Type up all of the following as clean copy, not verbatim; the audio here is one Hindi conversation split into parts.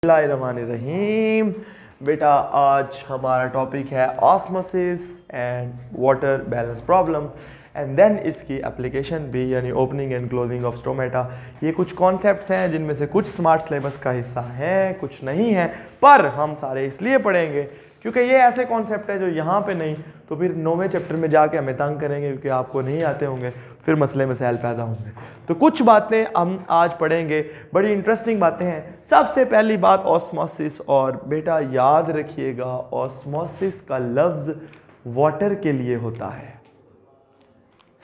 बिस्मिल्लाहिर्रहमानिर्रहीम। बेटा आज हमारा टॉपिक है osmosis and water balance problem and then इसकी एप्लीकेशन भी, यानी opening and closing of stomata. ये कुछ कॉन्सेप्ट्स हैं जिनमें से कुछ स्मार्ट सिलेबस का हिस्सा हैं, कुछ नहीं है, पर हम सारे इसलिए पढ़ेंगे क्योंकि ये ऐसे कॉन्सेप्ट है जो यहाँ पे नहीं तो फिर 9वें चैप्टर में जाके हमें तंग करेंगे क्योंकि आपको नहीं आते होंगे, फिर मसले मसाइल पैदा होंगे। तो कुछ बातें हम आज पढ़ेंगे, बड़ी इंटरेस्टिंग बातें हैं। सबसे पहली बात ऑस्मोसिस, और बेटा याद रखिएगा ऑस्मोसिस का लफ्ज़ वाटर के लिए होता है,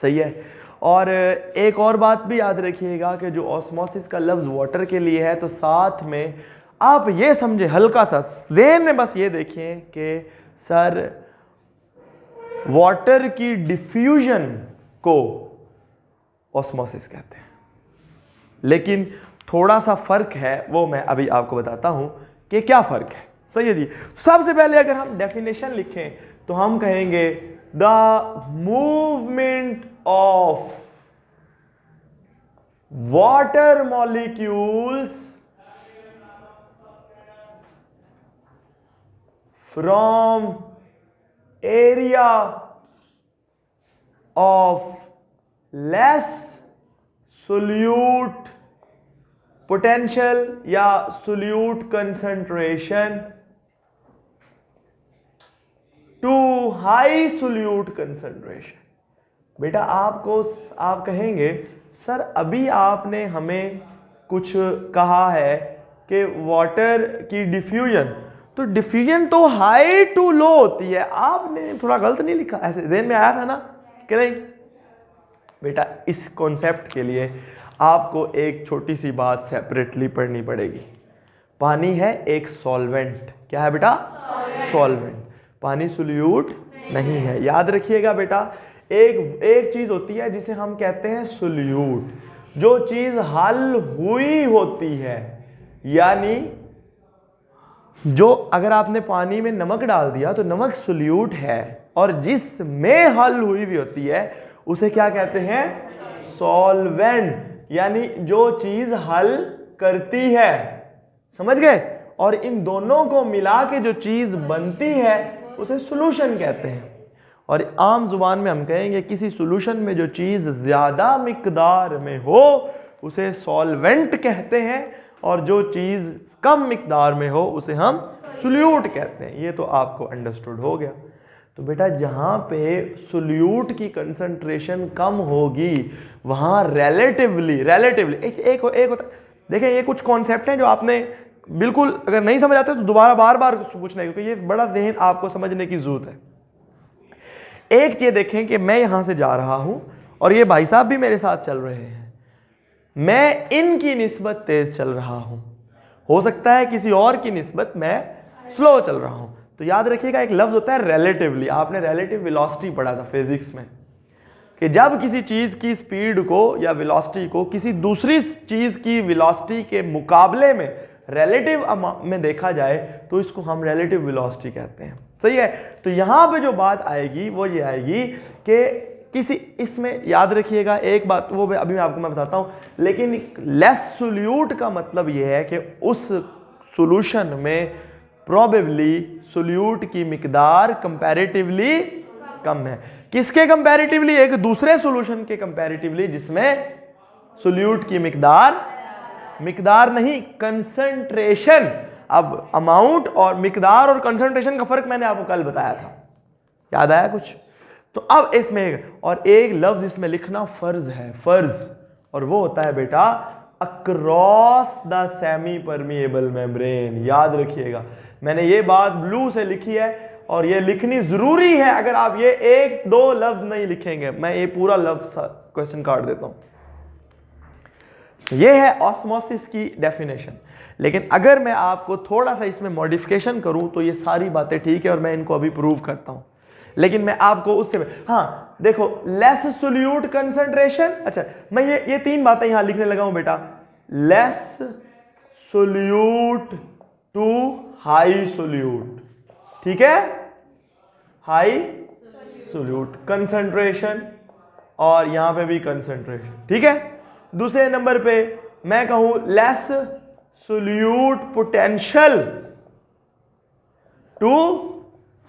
सही है। और एक और बात भी याद रखिएगा कि जो ऑस्मोसिस का लफ्ज़ वाटर के लिए है तो साथ में आप ये समझे, हल्का सा ज़हन में बस ये देखें कि सर वाटर की डिफ्यूजन को ऑस्मोसिस कहते हैं, लेकिन थोड़ा सा फर्क है, वो मैं अभी आपको बताता हूं कि क्या फर्क है। सही है जी। सबसे पहले अगर हम डेफिनेशन लिखें तो हम कहेंगे the movement of water molecules from area of less solute potential या solute concentration to high solute concentration। बेटा आप कहेंगे सर अभी आपने हमें कुछ कहा है कि वाटर की डिफ्यूजन, तो डिफ्यूजन तो हाई टू लो होती है, आपने थोड़ा गलत नहीं लिखा, ऐसे ज़हन में आया था ना कि नहीं। बेटा इस कॉन्सेप्ट के लिए आपको एक छोटी सी बात सेपरेटली पढ़नी पड़ेगी। पानी है एक सॉल्वेंट, क्या है बेटा? सॉल्वेंट। पानी सोल्यूट नहीं है, याद रखिएगा बेटा। एक चीज होती है जिसे हम कहते हैं सोल्यूट, जो चीज हल हुई होती है, यानी जो अगर आपने पानी में नमक डाल दिया तो नमक सोल्यूट है, और जिसमें हल हुई भी होती है उसे क्या कहते हैं? सॉल्वेंट, यानी जो चीज हल करती है, समझ गए। और इन दोनों को मिला के जो चीज बनती है उसे सॉल्यूशन कहते हैं। और आम जुबान में हम कहेंगे किसी सॉल्यूशन में जो चीज ज्यादा मिकदार में हो उसे सॉल्वेंट कहते हैं, और जो चीज कम मिकदार में हो उसे हम सोल्यूट कहते हैं। ये तो आपको अंडरस्टूड हो गया। तो बेटा जहाँ पे सोल्यूट की कंसंट्रेशन कम होगी वहाँ रिलेटिवली एक होता, देखें ये कुछ कॉन्सेप्ट हैं जो आपने बिल्कुल अगर नहीं समझ आते तो दोबारा बार बार पूछना है, क्योंकि ये बड़ा ज़हन आपको समझने की जरूरत है। एक चीज़ देखें कि मैं यहाँ से जा रहा हूँ और ये भाई साहब भी मेरे साथ चल रहे हैं, मैं इनकी निस्बत तेज चल रहा हूँ, हो सकता है किसी और की निस्बत मैं स्लो चल रहा हूँ। तो याद रखिएगा एक लफ्ज़ होता है रिलेटिवली। आपने रिलेटिव वेलोसिटी पढ़ा था फिजिक्स में, कि जब किसी चीज़ की स्पीड को या वेलोसिटी को किसी दूसरी चीज़ की वेलोसिटी के मुकाबले में रिलेटिव में देखा जाए तो इसको हम रिलेटिव वेलोसिटी कहते हैं, सही है। तो यहाँ पे जो बात आएगी वो ये आएगी कि किसी, इसमें याद रखिएगा एक बात, वो अभी मैं बताता हूँ, लेकिन लेस सोल्यूट का मतलब ये है कि उस सॉल्यूशन में प्रोबेबली सोल्यूट की मिकदार कंपैरेटिवली कम है। किसके कंपैरेटिवली? एक दूसरे सॉल्यूशन के कंपैरेटिवली जिसमें सोल्यूट की मिकदार नहीं, कंसंट्रेशन। अब अमाउंट और मिकदार और कंसंट्रेशन का फर्क मैंने आपको कल बताया था, याद आया कुछ? तो अब इसमें और एक लफ्ज इसमें लिखना फर्ज है, फर्ज, और वो होता है बेटा across the semi permeable membrane. याद रखिएगा मैंने ये बात ब्लू से लिखी है और ये लिखनी जरूरी है। अगर आप ये एक दो लफ्ज नहीं लिखेंगे, मैं ये पूरा लफ्ज क्वेश्चन काट देता हूं। ये है ऑस्मोसिस की डेफिनेशन, लेकिन अगर मैं आपको थोड़ा सा इसमें मॉडिफिकेशन करूं तो ये सारी बातें ठीक है और मैं इनको अभी प्रूव करता हूं, लेकिन मैं आपको उससे, हाँ देखो, लेस सोल्यूट कंसंट्रेशन, अच्छा मैं ये तीन बातें यहां लिखने लगा हूं बेटा। Less solute to high solute, ठीक है, हाई सोल्यूट कंसंट्रेशन, और यहां पे भी कंसंट्रेशन, ठीक है। दूसरे नंबर पे मैं कहूं less solute potential to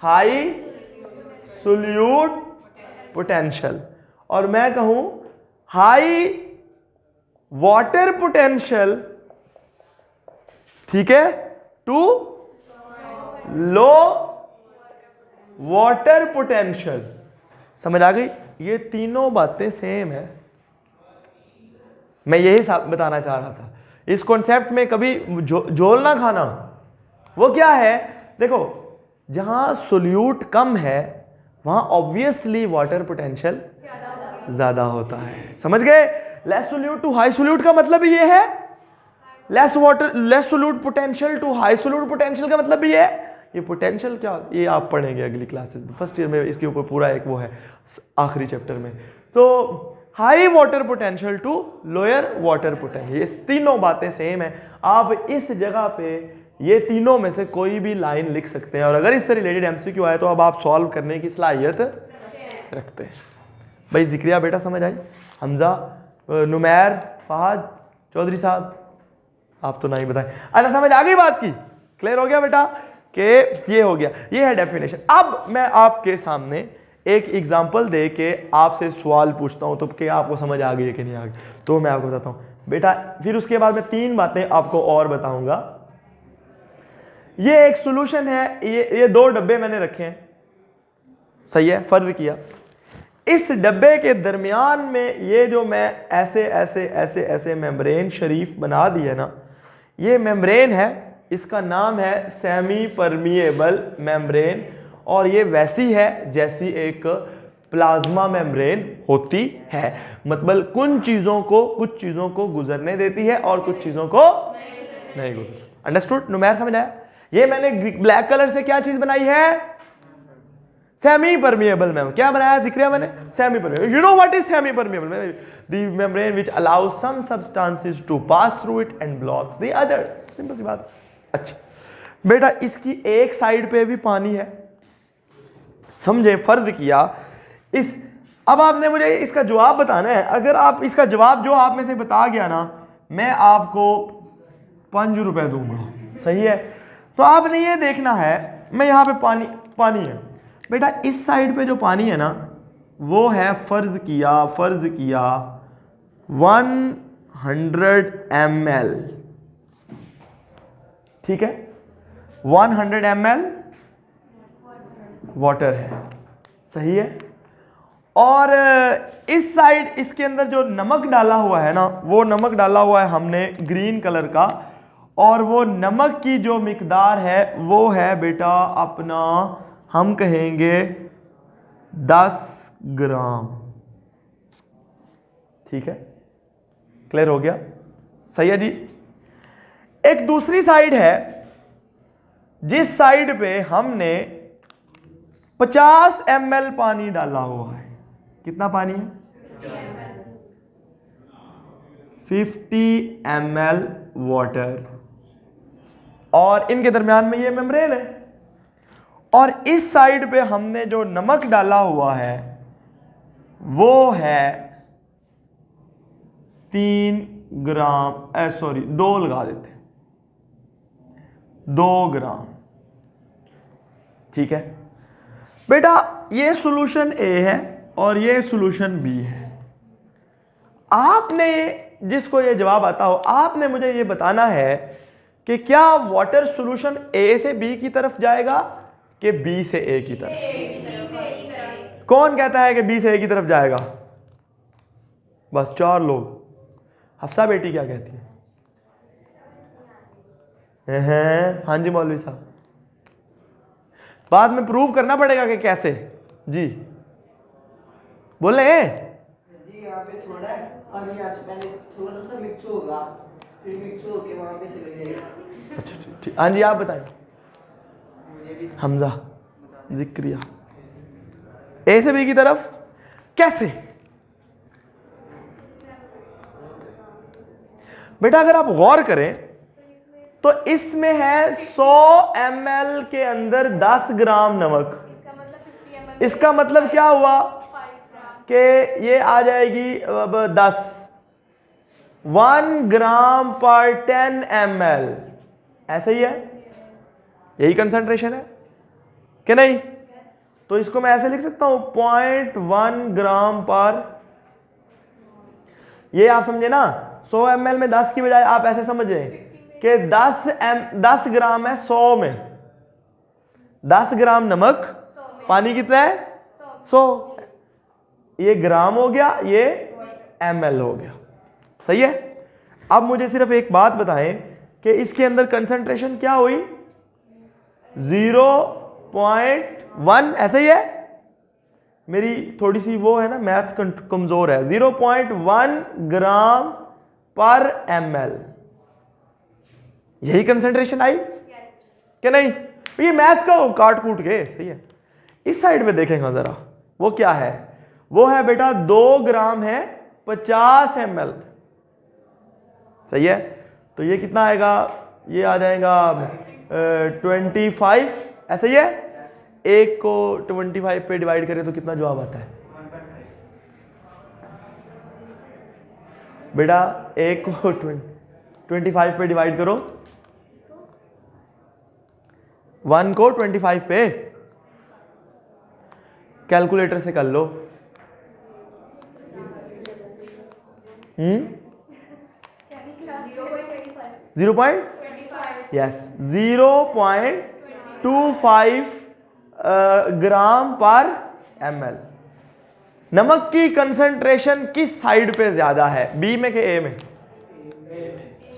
high solute potential, और मैं कहूं हाई वाटर पोटेंशियल, ठीक है, टू लो वाटर पोटेंशियल। समझ आ गई? ये तीनों बातें सेम है। मैं यही बताना चाह रहा था। इस कॉन्सेप्ट में कभी झोल ना खाना। वो क्या है, देखो, जहां सोल्यूट कम है वहां ऑब्वियसली वाटर पोटेंशियल ज्यादा होता है। समझ गए? Less solute to high solute का मतलब ये है, less solute potential to high solute potential का मतलब ये है। ये पोटेंशियल क्या, ये आप पढ़ेंगे अगली क्लासेस में, फर्स्ट ईयर में इसके ऊपर पूरा एक वो है आखिरी चैप्टर में। तो high water potential to lower water potential, ये तीनों बातें सेम है। आप इस जगह पे ये तीनों में से कोई भी लाइन लिख सकते हैं, और अगर इससे रिलेटेड एमसीक्यू आए तो अब आप सॉल्व करने की सलाहियत रखते हैं। भाई जिक्रिया बेटा समझ आई? हमजा, नुमैर, फहद, चौधरी साहब, आप तो नहीं बताए। अच्छा समझ आ गई बात की? क्लियर हो गया बेटा कि ये हो गया, ये है डेफिनेशन। अब मैं आपके सामने एक एग्जांपल दे के आपसे सवाल पूछता हूं, तो कि आपको समझ आ गई है कि नहीं आ गई, तो मैं आपको बताता हूं बेटा। फिर उसके बाद मैं 3 बातें आपको और बताऊंगा। ये एक सॉल्यूशन है, ये 2 डब्बे मैंने रखे हैं, सही है, फर्ज किया। इस डब्बे के दरमियान में ये जो मैं ऐसे ऐसे ऐसे ऐसे मेम्ब्रेन शरीफ बना दी है ना, ये मेम्ब्रेन है, इसका नाम है सेमी परमिएबल मेम्ब्रेन, और ये वैसी है जैसी एक प्लाज्मा मेम्ब्रेन होती है। मतलब कुछ चीजों को गुजरने देती है और कुछ चीजों को नहीं गुजर। अंडरस्टूड? नुमैर समझ आया? ये मैंने ब्लैक कलर से क्या चीज बनाई है? Semi permeable membrane. क्या बनाया जिक्रिया मैंने? Semi permeable. You know what is semi permeable? The membrane which allows some substances to pass through it and blocks the others. Simple सी बात। अच्छा बेटा, इसकी एक साइड पे भी पानी है, समझे? फर्ज किया इस, अब आपने मुझे इसका जवाब बताना है। अगर आप इसका जवाब जो आप में से बता गया ना, मैं आपको 5 रुपए दूंगा, सही है? तो आपने ये देखना है, मैं यहां पे पानी है बेटा, इस साइड पे जो पानी है ना, वो है फर्ज किया 100 ml, ठीक है? 100 ml वाटर है, सही है? और इस साइड इसके अंदर जो नमक डाला हुआ है ना, वो नमक डाला हुआ है हमने ग्रीन कलर का, और वो नमक की जो मिकदार है वो है बेटा अपना, हम कहेंगे 10 ग्राम, ठीक है? क्लियर हो गया? सही है जी? एक दूसरी साइड है जिस साइड पे हमने 50 ml पानी डाला हुआ है। कितना पानी है? 50 ml वाटर, और इनके दरमियान में ये मेम्ब्रेन है, और इस साइड पे हमने जो नमक डाला हुआ है वो है 3 ग्राम, 2 लगा देते हैं, 2 ग्राम, ठीक है बेटा? ये सॉल्यूशन ए है और ये सॉल्यूशन बी है। आपने जिसको ये जवाब आता हो, आपने मुझे ये बताना है कि क्या वाटर सॉल्यूशन ए से बी की तरफ जाएगा कि बी से ए की तरफ? कौन कहता है कि बी से ए की तरफ जाएगा? बस 4 लोग। हफ्सा बेटी क्या कहती है? हाँ जी मौलवी साहब, बाद में प्रूव करना पड़ेगा कि कैसे। जी बोले जी, यहाँ पे थोड़ा है और यहाँ से पहले थोड़ा सा मिक्स होगा, फिर मिक्स होके वहाँ पे चले जाएगा। अच्छा ठीक। हाँ जी आप बताएं। हमजा, जिक्रिया, ए से बी की तरफ कैसे? बेटा अगर आप गौर करें तो इसमें है 100 ml के अंदर 10 ग्राम नमक। इसका मतलब क्या हुआ कि ये आ जाएगी 10, 1 ग्राम पर 10 ml, ऐसे ही है, यही कंसंट्रेशन है कि नहीं? तो इसको मैं ऐसे लिख सकता हूं 0.1 ग्राम पर, ये आप समझे ना, 100 ml में 10 की बजाय आप ऐसे समझे कि 10 ग्राम है 100 में, 10 ग्राम नमक, पानी कितना है 100, ये ग्राम हो गया, ये ml हो गया, सही है। अब मुझे सिर्फ एक बात बताएं कि इसके अंदर कंसंट्रेशन क्या हुई, 0.1, ऐसे ही है, मेरी थोड़ी सी वो है ना, मैथ्स कमजोर है, 0.1 ग्राम पर ml, यही कंसंट्रेशन आई कि नहीं? ये मैथ्स का काट कूट के, सही है। इस साइड में देखेंगे जरा, वो क्या है, वो है बेटा 2 ग्राम है 50 ml, सही है। तो ये कितना आएगा, ये आ जाएगा 25, ऐसे ही है। एक को 25 पे डिवाइड करें तो कितना जवाब आता है बेटा? एक को 25 पे डिवाइड करो, 1 को 25 पे, कैलकुलेटर से कर लो। 0.25 ग्राम पर ml। नमक की कंसंट्रेशन किस साइड पे ज्यादा है, बी में कि ए में?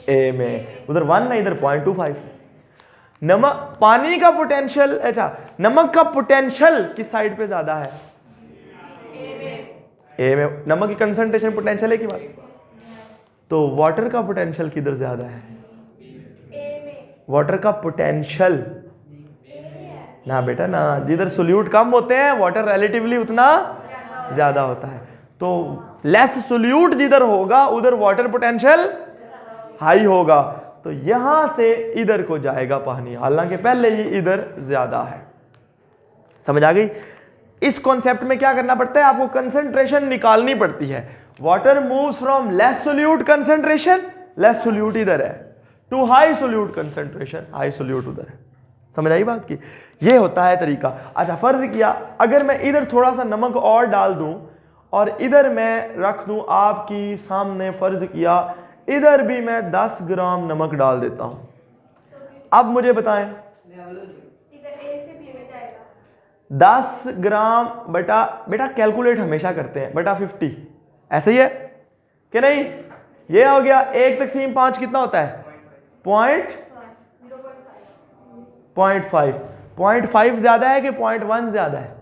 ए में, उधर 1 ना, इधर 0.25। नमक, पानी का पोटेंशियल, अच्छा नमक का पोटेंशियल किस साइड पे ज्यादा है? ए में। नमक की कंसंट्रेशन पोटेंशियल है की बात, तो वाटर का पोटेंशियल किधर ज्यादा है? वाटर का पोटेंशियल ना बेटा ना, जिधर सोल्यूट कम होते हैं वाटर रिलेटिवली उतना ज्यादा होता है, तो लेस सोल्यूट जिधर होगा उधर वाटर पोटेंशियल हाई होगा, तो यहां से इधर को जाएगा पानी, हालांकि पहले ही इधर ज्यादा है। समझ आ गई? इस कॉन्सेप्ट में क्या करना पड़ता है, आपको कंसंट्रेशन निकालनी पड़ती है। Water moves from less solute concentration, less solute इधर है, to high solute concentration, high solute उधर है। समझ आई बात की? ये होता है तरीका। अच्छा, फर्ज किया अगर मैं इधर थोड़ा सा नमक और डाल दूं और इधर मैं रख दूं आपकी सामने, फर्ज किया इधर भी मैं 10 ग्राम नमक डाल देता हूं, अब मुझे बताएं 10 ग्राम बटा, बेटा कैलकुलेट हमेशा करते हैं, बटा 50, ऐसे ही है कि नहीं? ये हो गया 1 तक़सीम 5 कितना होता है? 0.5। 0.5 ज्यादा है कि 0.1 ज्यादा है?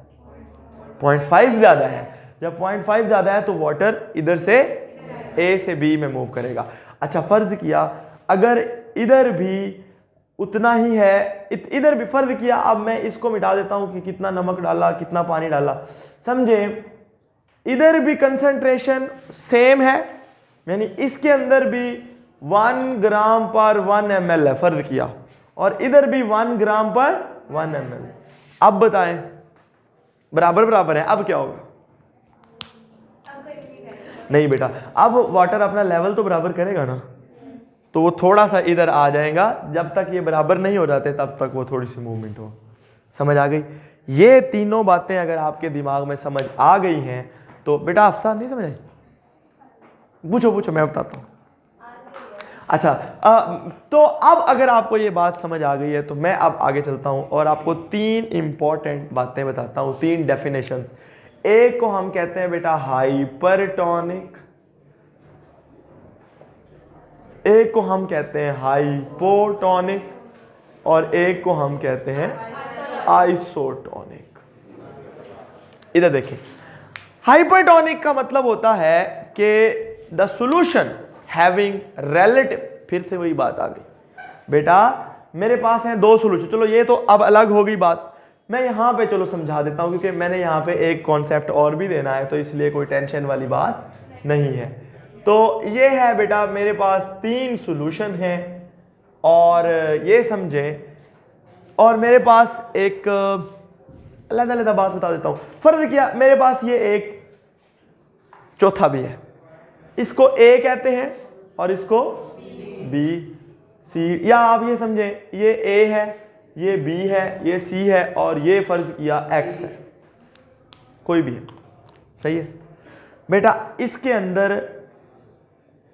0.5 ज्यादा है। जब 0.5 ज्यादा है तो वाटर इधर से ए से बी में मूव करेगा। अच्छा, फर्ज किया अगर इधर भी उतना ही है, इधर भी फर्ज किया, अब मैं इसको मिटा देता हूं कि कितना नमक डाला कितना पानी डाला, समझे? इधर भी कंसंट्रेशन सेम है, यानी इसके अंदर भी 1 ग्राम पर 1 ml है, फर्ज किया, और इधर भी 1 ग्राम पर 1 ml। अब बताएं, बराबर बराबर है, अब क्या होगा? नहीं बेटा, अब वाटर अपना लेवल तो बराबर करेगा ना, तो वो थोड़ा सा इधर आ जाएगा, जब तक ये बराबर नहीं हो जाते तब तक वो थोड़ी सी मूवमेंट हो। समझ आ गई? ये तीनों बातें अगर आपके दिमाग में समझ आ गई हैं तो बेटा अफसार नहीं समझ आई? पूछो पूछो, मैं बताता हूँ। अच्छा, तो अब अगर आपको ये बात समझ आ गई है तो मैं अब आगे चलता हूँ और आपको 3 इंपॉर्टेंट बातें बताता हूँ, 3 डेफिनेशंस। एक को हम कहते हैं बेटा हाइपरटोनिक, एक को हम कहते हैं हाइपोटोनिक, और एक को हम कहते हैं आइसोटोनिक। इधर देखिए, हाइपरटोनिक का मतलब होता है कि द सॉल्यूशन हैविंग रिलेटिव, फिर से वही बात आ गई बेटा, मेरे पास है 2 सॉल्यूशन, चलो ये तो अब अलग हो गई बात, मैं यहां पे चलो समझा देता हूं क्योंकि मैंने यहां पे एक कॉन्सेप्ट और भी देना है, तो इसलिए कोई टेंशन वाली बात नहीं है। तो ये है बेटा, मेरे पास 3 सॉल्यूशन हैं और ये समझें, और मेरे पास एक अलग-अलग बात बता देता हूं। फर्ज किया मेरे पास ये एक चौथा भी है, इसको ए कहते हैं और इसको बी सी, या आप ये समझें ये ए है, ये बी है, ये सी है और ये फर्ज किया एक्स है, कोई भी है, सही है बेटा। इसके अंदर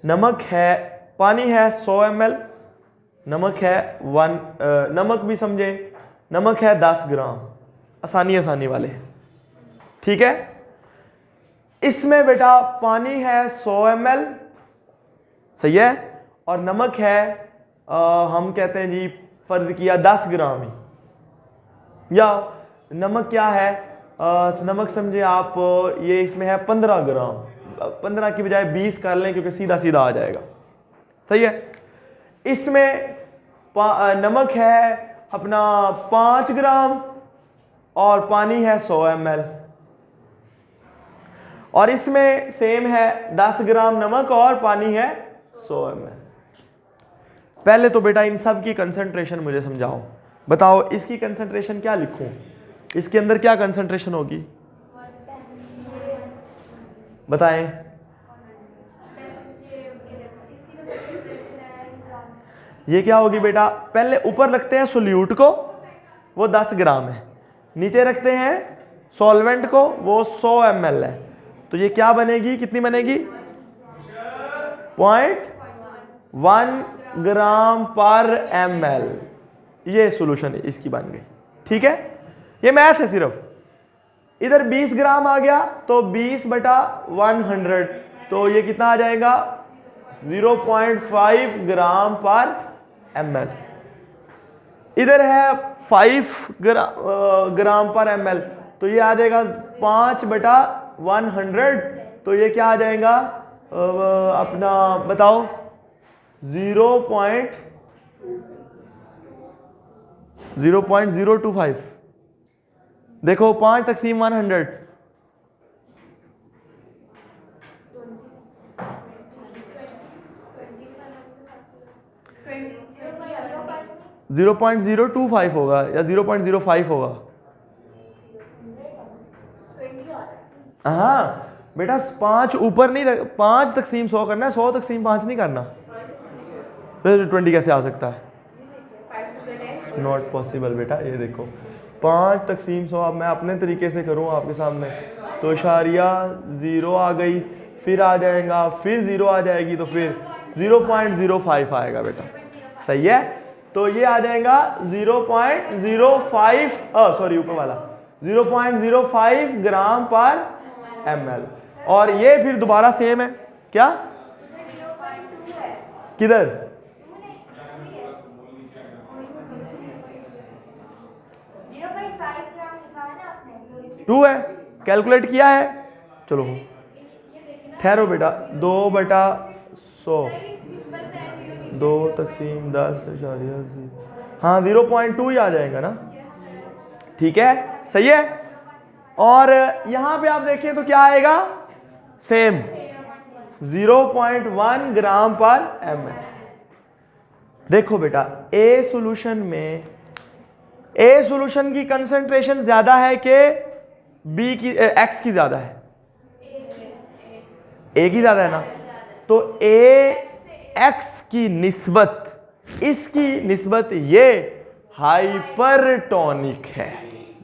नमक है, पानी है 100 ml, नमक है नमक भी समझे, नमक है 10 ग्राम, आसानी वाले, ठीक है। इसमें बेटा पानी है 100 ml, सही है, और नमक है हम कहते हैं जी फर्ज किया 10 ग्राम ही, या नमक क्या है, नमक समझे आप ये इसमें है 15 ग्राम, 15 की बजाय 20 कर लें क्योंकि सीधा सीधा आ जाएगा, सही है। इसमें नमक है अपना 5 ग्राम और पानी है 100 ml, और इसमें सेम है 10 ग्राम नमक और पानी है 100 ml। पहले तो बेटा इन सब की कंसंट्रेशन मुझे समझाओ, बताओ इसकी कंसंट्रेशन क्या लिखूं, इसके अंदर क्या कंसंट्रेशन होगी, बताएं। ये क्या होगी बेटा, पहले ऊपर रखते हैं सोल्यूट को, वो 10 ग्राम है, नीचे रखते हैं सॉल्वेंट को, वो 100 ml है, तो ये क्या बनेगी, कितनी बनेगी, 0.1 ग्राम पर ml, ये सॉल्यूशन इसकी बन गई, ठीक है। ये मैथ है सिर्फ, इधर 20 ग्राम आ गया तो 20/100, तो ये कितना आ जाएगा 0.5 ग्राम पर ml। इधर है 5 ग्राम पर ml, तो ये आ जाएगा 5/100, तो ये क्या आ जाएगा अपना बताओ 0.025, देखो 5/100, 0.025 होगा या 0.05 होगा। हाँ बेटा 5 ऊपर नहीं 5/100 करना है, 100/5 नहीं करना, फिर 20 कैसे आ सकता है, नॉट पॉसिबल बेटा। ये देखो 5/100, अब मैं अपने तरीके से करूँ आपके सामने, तो इशारिया 0 आ गई, फिर आ जाएगा, फिर 0 आ जाएगी, तो फिर 0.05 आएगा बेटा, सही है। तो ये आ जाएगा 0.05 सॉरी ऊपर वाला 0.05 ग्राम पर ml, और ये फिर दोबारा सेम है, क्या किधर 2 है, कैलकुलेट किया है, चलो ठहरो बेटा, 2/100 2/10, हाँ 0.2 ही आ जाएगा ना, ठीक है, सही है। और यहां पे आप देखें तो क्या आएगा, सेम 0.1 ग्राम पर ml। देखो बेटा ए सॉल्यूशन की कंसंट्रेशन ज्यादा है कि बी की एक्स की ज्यादा है, ए की ज्यादा है ना, तो ए एक्स की निस्बत, इसकी निस्बत ये हाइपरटोनिक है,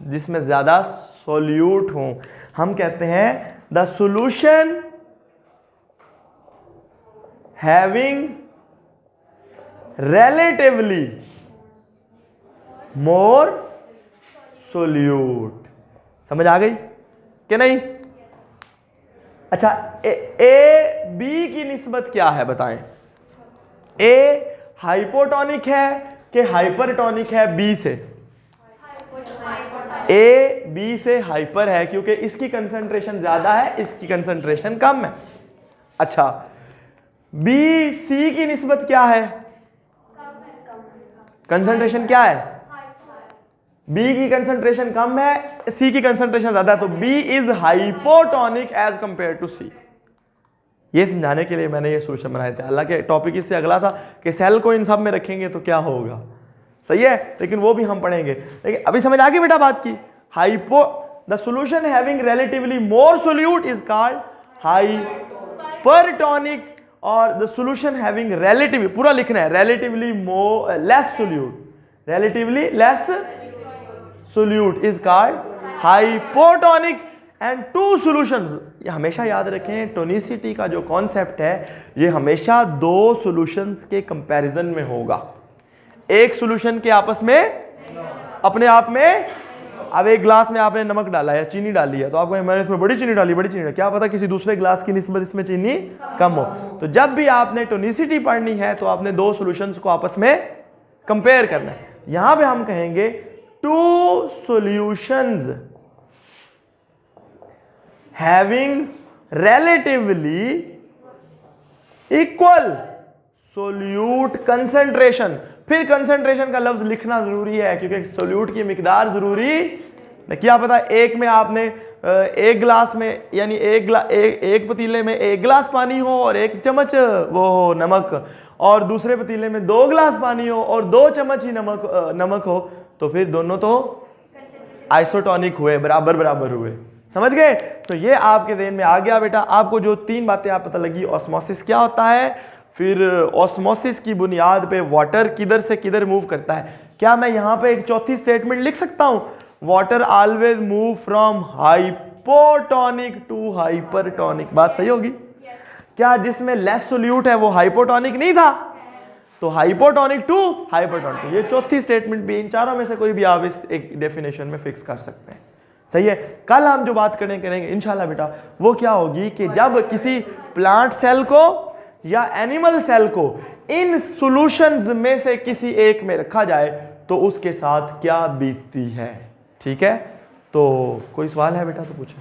जिसमें ज्यादा सोल्यूट हो, हम कहते हैं the solution having relatively more solute, समझ आ गई कि नहीं। अच्छा ए बी की निस्बत क्या है बताएं, ए हाइपोटोनिक है कि हाइपरटोनिक है बी से, ए बी से हाइपर है क्योंकि इसकी कंसंट्रेशन ज्यादा है, इसकी कंसंट्रेशन कम है। अच्छा बी सी की निस्बत क्या है, कंसंट्रेशन क्या है, बी की कंसंट्रेशन कम है, सी की कंसंट्रेशन ज्यादा है, तो B is hypotonic as compare to C. ये समझाने के लिए मैंने ये सॉल्यूशन बनाए थे, हालांकि टॉपिक इससे अगला था कि सेल को इन सब में रखेंगे तो क्या होगा, सही है, लेकिन वो भी हम पढ़ेंगे। लेकिन अभी समझ आ गई बेटा बात की, the solution having relatively more solute is called hypertonic, और द सॉल्यूशन हैविंग रिलेटिवली, पूरा लिखना है, relatively less solute, relatively less solute is called hypotonic and two solutions. ये हमेशा याद रखें, टोनिसिटी का जो कॉन्सेप्ट है ये हमेशा दो सॉल्यूशंस के कंपैरिजन में होगा, एक सॉल्यूशन के आपस में अपने आप में। अब एक ग्लास में आपने नमक डाला है, चीनी डाली है, तो आपको मैंने इसमें बड़ी चीनी डाली, बड़ी चीनी डाली, क्या पता किसी दूसरे ग्लास की निस्बत इसमें चीनी कम हो। तो जब भी आपने टोनिसिटी पढ़नी है तो आपने दो सॉल्यूशंस को आपस में कंपेयर करना है। यहां पे हम कहेंगे two solutions having relatively equal solute concentration. फिर कंसंट्रेशन का लफ्ज लिखना जरूरी है क्योंकि सोल्यूट की मिकदार जरूरी नहीं। क्या पता एक में आपने एक गिलास में यानी एक पतीले में 1 गिलास पानी हो और 1 चम्मच वो नमक, और दूसरे पतीले में 2 गिलास पानी हो और 2 चम्मच ही नमक हो, तो फिर दोनों तो आइसोटोनिक हुए, बराबर बराबर हुए। समझ गए? तो ये आपके ज़हन में आ गया बेटा। आपको जो 3 बातें आप पता लगी, ऑस्मोसिस क्या होता है, फिर ऑस्मोसिस की बुनियाद पे वाटर किधर से किधर मूव करता है। क्या मैं यहाँ पे एक चौथी स्टेटमेंट लिख सकता हूँ, water always move from hypotonic to hypertonic. बात सही होगी? क्या जिसमें लेस सोल्यूट है वो हाइपोटोनिक नहीं था, तो हाइपोटोनिक टू हाइपरटोनिक। ये चौथी स्टेटमेंट भी, इन चारों में से कोई भी आप इस एक डेफिनेशन में फिक्स कर सकते हैं। सही है? कल हम जो बात करेंगे इंशाल्लाह बेटा, वो क्या होगी कि जब किसी प्लांट सेल को या एनिमल सेल को इन सॉल्यूशंस में से किसी एक में रखा जाए तो उसके साथ क्या बीतती है। ठीक है? तो कोई सवाल है बेटा तो पूछें।